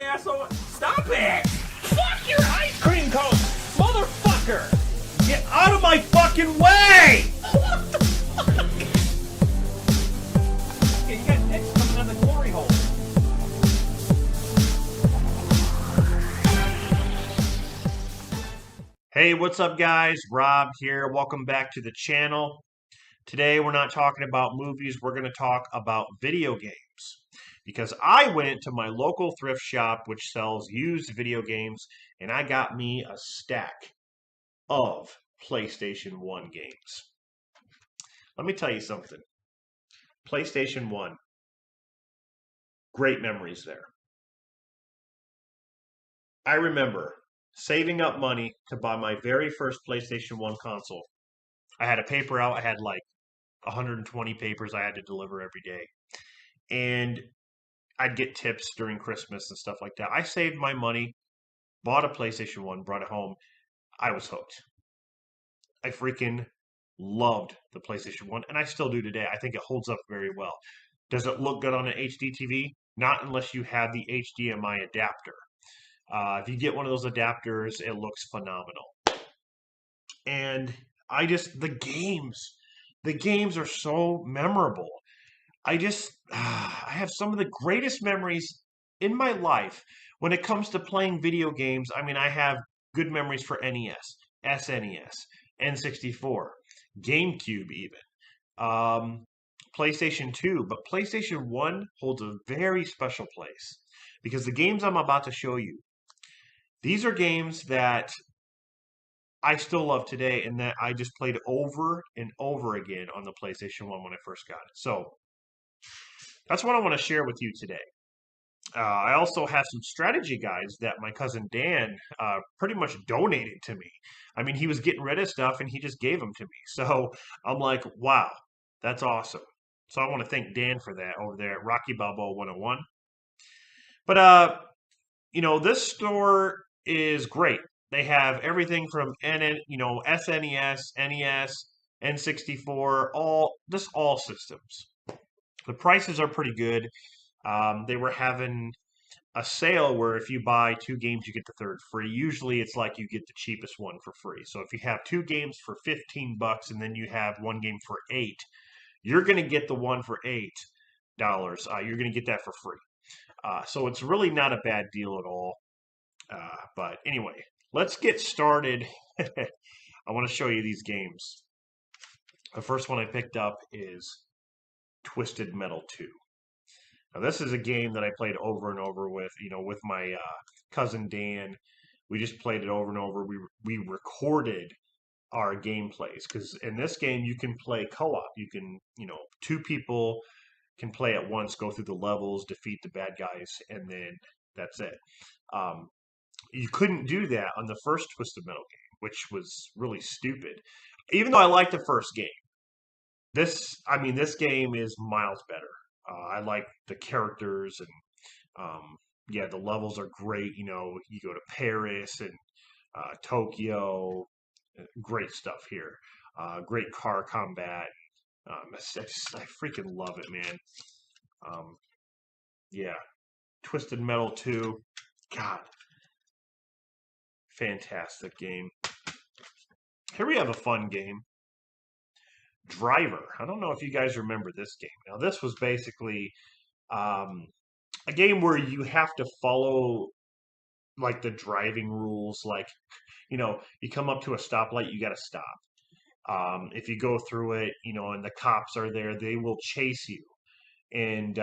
Asshole, stop it! Fuck your ice cream cone, motherfucker! Get out of my fucking way! What the fuck? Okay, you got dicks coming out of the glory hole. Hey, what's up, guys? Rob here. Welcome back to the channel. Today, we're not talking about movies. We're going to talk about video games. Because I went to my local thrift shop, which sells used video games, and I got me a stack of PlayStation 1 games. Let me tell you something. PlayStation 1, great memories there. I remember saving up money to buy my very first PlayStation 1 console. I had a paper out. I had like 120 papers I had to deliver every day. And I'd get tips during Christmas and stuff like that. I saved my money, bought a PlayStation 1, brought it home. I was hooked. I freaking loved the PlayStation 1, and I still do today. I think it holds up very well. Does it look good on an HD TV? Not unless you have the HDMI adapter. If you get one of those adapters, it looks phenomenal. And the games are so memorable. I have some of the greatest memories in my life when it comes to playing video games. I mean, I have good memories for NES, SNES, N64, GameCube even, PlayStation 2, but PlayStation 1 holds a very special place because the games I'm about to show you, these are games that I still love today and that I just played over and over again on the PlayStation 1 when I first got it. So that's what I want to share with you today. I also have some strategy guides that my cousin Dan pretty much donated to me. I mean, he was getting rid of stuff and he just gave them to me. So I'm like, wow, that's awesome. So I want to thank Dan for that over there at Rocky Balboa 101. But, this store is great. They have everything from SNES, NES, N64, all systems. The prices are pretty good. They were having a sale where if you buy 2 games, you get the third free. Usually it's like you get the cheapest one for free. So if you have 2 games for $15 and then you have 1 game for $8, you're going to get the one for $8. You're going to get that for free. So it's really not a bad deal at all. But anyway, let's get started. I want to show you these games. The first one I picked up is Twisted Metal 2. Now, this is a game that I played over and over with my cousin Dan. We just played it over and over. We recorded our gameplays because in this game you can play co-op. You can, 2 people can play at once, go through the levels, defeat the bad guys, and then that's it. You couldn't do that on the first Twisted Metal game, which was really stupid. Even though I liked the first game, this game is miles better. I like the characters and the levels are great. You go to Paris and Tokyo, great stuff here. Great car combat. I freaking love it, man. Twisted Metal 2, God, fantastic game. Here we have a fun game. Driver. I don't know if you guys remember this game. Now, this was basically a game where you have to follow like the driving rules. Like, you come up to a stoplight, you got to stop. If you go through it, and the cops are there, they will chase you. And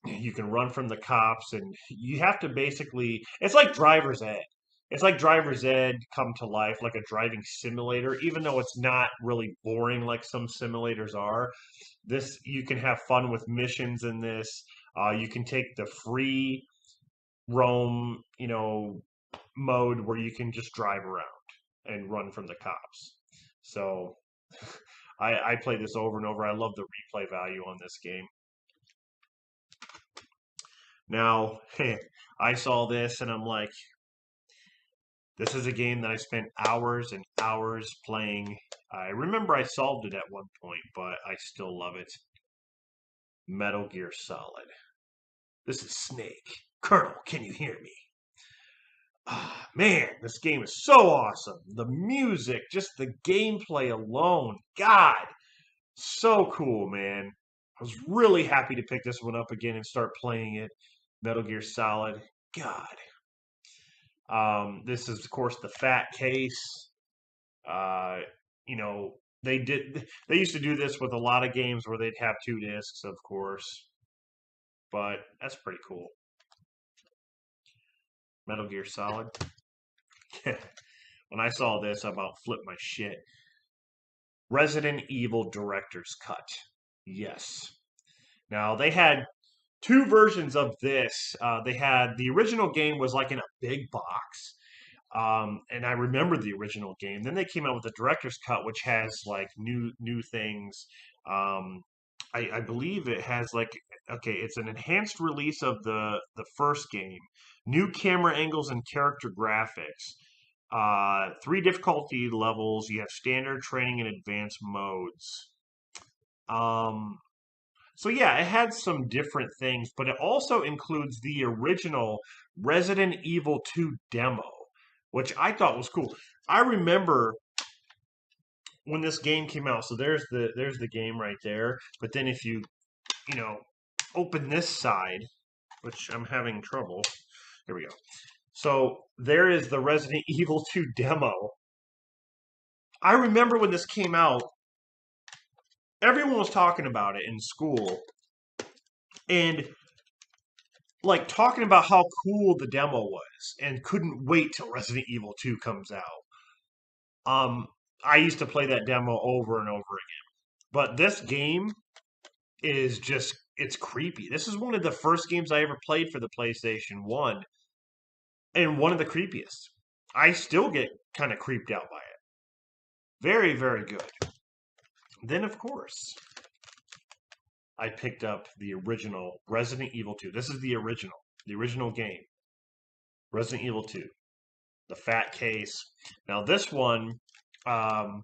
you can run from the cops, and you have to basically, it's like driver's ed. It's like driver's ed come to life, like a driving simulator, even though it's not really boring like some simulators are. You can have fun with missions in this. You can take the free roam, mode where you can just drive around and run from the cops. So I play this over and over. I love the replay value on this game. Now, I saw this and I'm like, this is a game that I spent hours and hours playing. I remember I solved it at one point, but I still love it. Metal Gear Solid. This is Snake. Colonel, can you hear me? Ah, man, this game is so awesome. The music, just the gameplay alone. God, so cool, man. I was really happy to pick this one up again and start playing it. Metal Gear Solid. God. This is, of course, the fat case. Uh, you know, they used to do this with a lot of games where they'd have two discs, of course. But that's pretty cool. Metal Gear Solid. When I saw this, I about flipped my shit. Resident Evil Director's Cut. Yes. Now, they had two versions of this. They had the original game was like in a big box. And I remember the original game. Then they came out with the director's cut, which has like new things. Um, I believe it has like okay, it's an enhanced release of the first game, new camera angles and character graphics. Three difficulty levels. You have standard, training, and advanced modes. Um, so yeah, it had some different things, but it also includes the original Resident Evil 2 demo, which I thought was cool. I remember when this game came out. So there's the game right there. But then if you know open this side, which I'm having trouble. Here we go. So there is the Resident Evil 2 demo. I remember when this came out, everyone was talking about it in school and like talking about how cool the demo was and couldn't wait till Resident Evil 2 comes out. I used to play that demo over and over again. But this game is just it's creepy. This is one of the first games I ever played for the PlayStation 1 and one of the creepiest. I still get kind of creeped out by it. Very, very good. Then of course, I picked up the original Resident Evil 2. This is the original game. Resident Evil 2. The fat case. Now this one, um,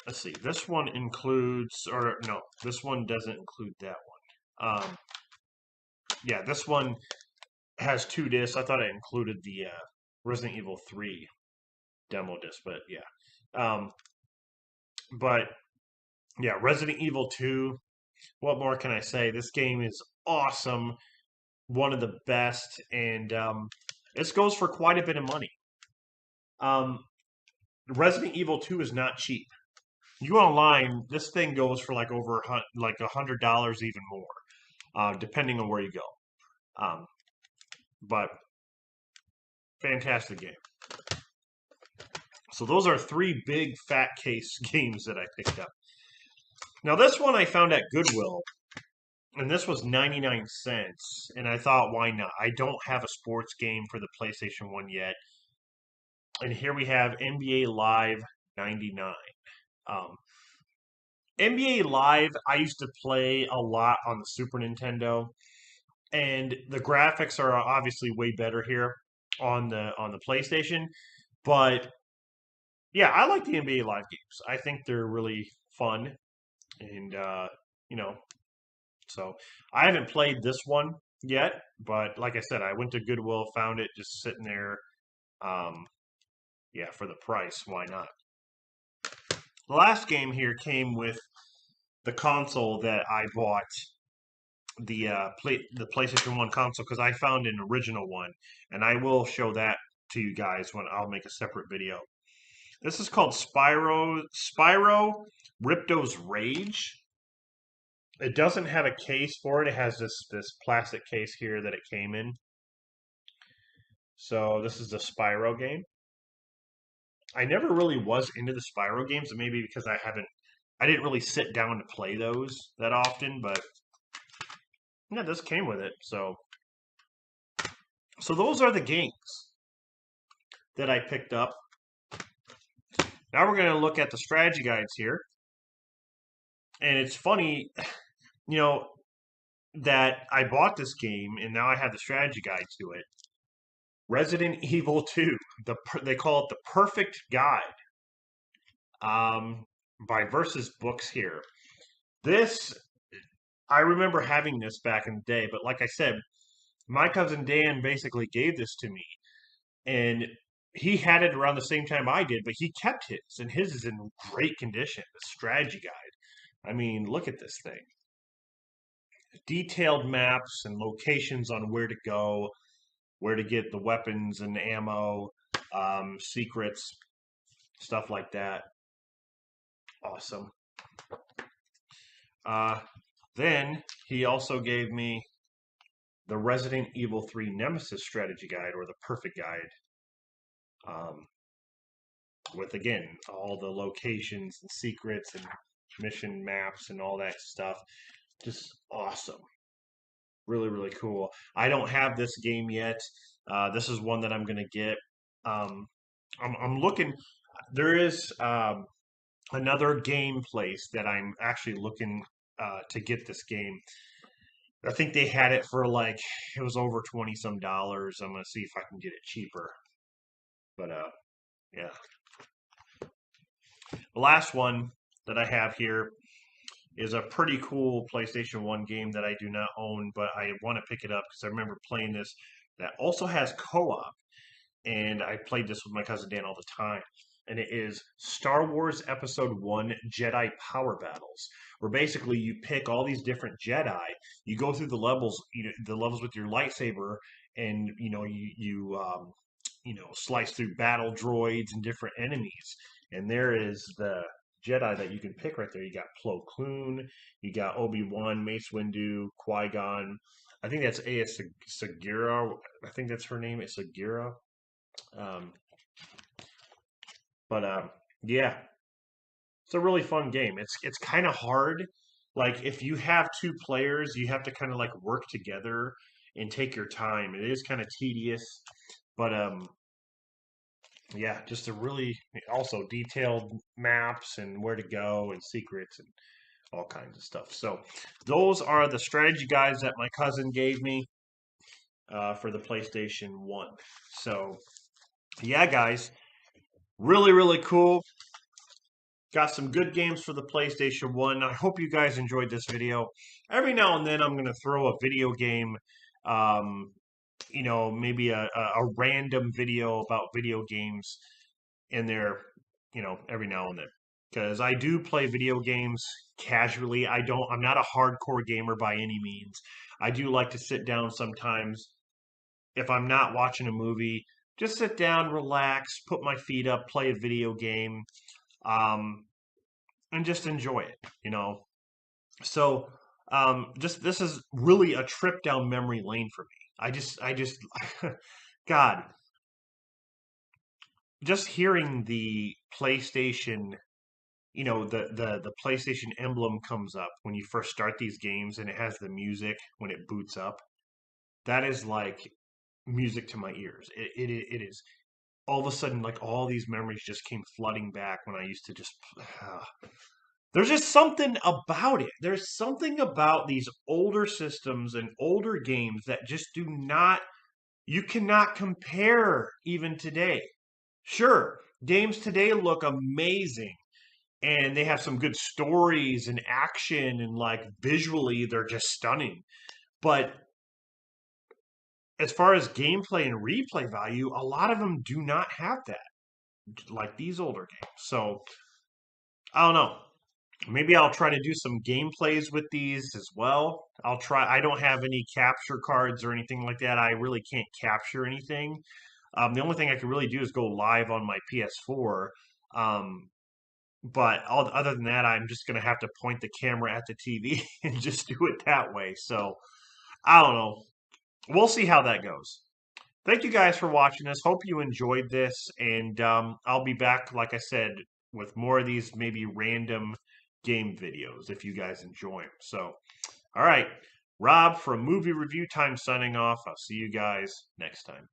let's see. This one includes, or no, this one doesn't include that one. Yeah, this one has two discs. I thought it included the Resident Evil 3 demo disc, but yeah. But yeah, Resident Evil 2. What more can I say? This game is awesome. One of the best, and this goes for quite a bit of money. Um, Resident Evil 2 is not cheap. You go online, this thing goes for like over like $100, even more, depending on where you go. Um, but fantastic game. So those are three big fat case games that I picked up. Now this one I found at Goodwill, and this was 99 cents. And I thought, why not? I don't have a sports game for the PlayStation 1 yet. And here we have NBA Live 99. Um, NBA Live, I used to play a lot on the Super Nintendo, and the graphics are obviously way better here on the PlayStation. But yeah, I like the NBA Live games. I think they're really fun, and you know, so I haven't played this one yet. But like I said, I went to Goodwill, found it just sitting there. Um, yeah, for the price, why not? The last game here came with the console that I bought, the PlayStation 1 console, because I found an original one, and I will show that to you guys when I'll make a separate video. This is called Spyro Ripto's Rage. It doesn't have a case for it. It has this plastic case here that it came in. So this is the Spyro game. I never really was into the Spyro games, maybe because I didn't really sit down to play those that often, but yeah, this came with it. So those are the games that I picked up. Now we're going to look at the strategy guides here. And it's funny, you know, that I bought this game and now I have the strategy guide to it. Resident Evil 2, they call it the perfect guide, by Versus Books here. This, I remember having this back in the day, but like I said, My cousin Dan basically gave this to me, and he had it around the same time I did, but he kept his, and his is in great condition. The strategy guide. I mean, look at this thing. Detailed maps and locations on where to go, where to get the weapons and ammo, secrets, stuff like that. Awesome. Uh, then he also gave me the Resident Evil 3 Nemesis strategy guide, or the perfect guide, um, with again all the locations and secrets and mission maps and all that stuff. Just awesome. Really, really cool. I don't have this game yet. This is one that I'm gonna get. Um, I'm looking. There is another game place that I'm actually looking to get this game. I think they had it for like it was over 20 some dollars. I'm gonna see if I can get it cheaper. But yeah. The last one that I have here is a pretty cool PlayStation 1 game that I do not own, but I want to pick it up because I remember playing this that also has co-op, and I played this with my cousin Dan all the time. And it is Star Wars Episode 1 Jedi Power Battles, where basically you pick all these different Jedi, you go through the levels, the levels with your lightsaber, and slice through battle droids and different enemies. And there is the Jedi that you can pick right there. You got Plo Koon, you got Obi-Wan, Mace Windu, Qui-Gon. I think that's Aya Segura. I think that's her name. It's Segura. Um, but yeah, it's a really fun game. It's kind of hard. Like if you have two players, you have to kind of like work together and take your time. It is kind of tedious, but yeah, just a really also detailed maps and where to go and secrets and all kinds of stuff. So those are the strategy guides that my cousin gave me for the PlayStation 1. So yeah, guys, really, really cool. Got some good games for the PlayStation 1. I hope you guys enjoyed this video. Every now and then I'm going to throw a video game, um, maybe a random video about video games in there, every now and then. Because I do play video games casually. I'm not a hardcore gamer by any means. I do like to sit down sometimes if I'm not watching a movie, just sit down, relax, put my feet up, play a video game. Um, and just enjoy it. So, just this is really a trip down memory lane for me. I just, God, just hearing the PlayStation, the PlayStation emblem comes up when you first start these games, and it has the music when it boots up. That is like music to my ears. It is all of a sudden like all these memories just came flooding back when I used to just. There's just something about it. There's something about these older systems and older games that just you cannot compare even today. Sure, games today look amazing and they have some good stories and action and like visually they're just stunning. But as far as gameplay and replay value, a lot of them do not have that, like these older games. So I don't know. Maybe I'll try to do some gameplays with these as well. I'll try. I don't have any capture cards or anything like that. I really can't capture anything. The only thing I can really do is go live on my PS4. Um, but other than that, I'm just going to have to point the camera at the TV and just do it that way. So I don't know. We'll see how that goes. Thank you guys for watching this. Hope you enjoyed this. And I'll be back, like I said, with more of these maybe random game videos if you guys enjoy them. So, all right. Rob from Movie Review Time signing off. I'll see you guys next time.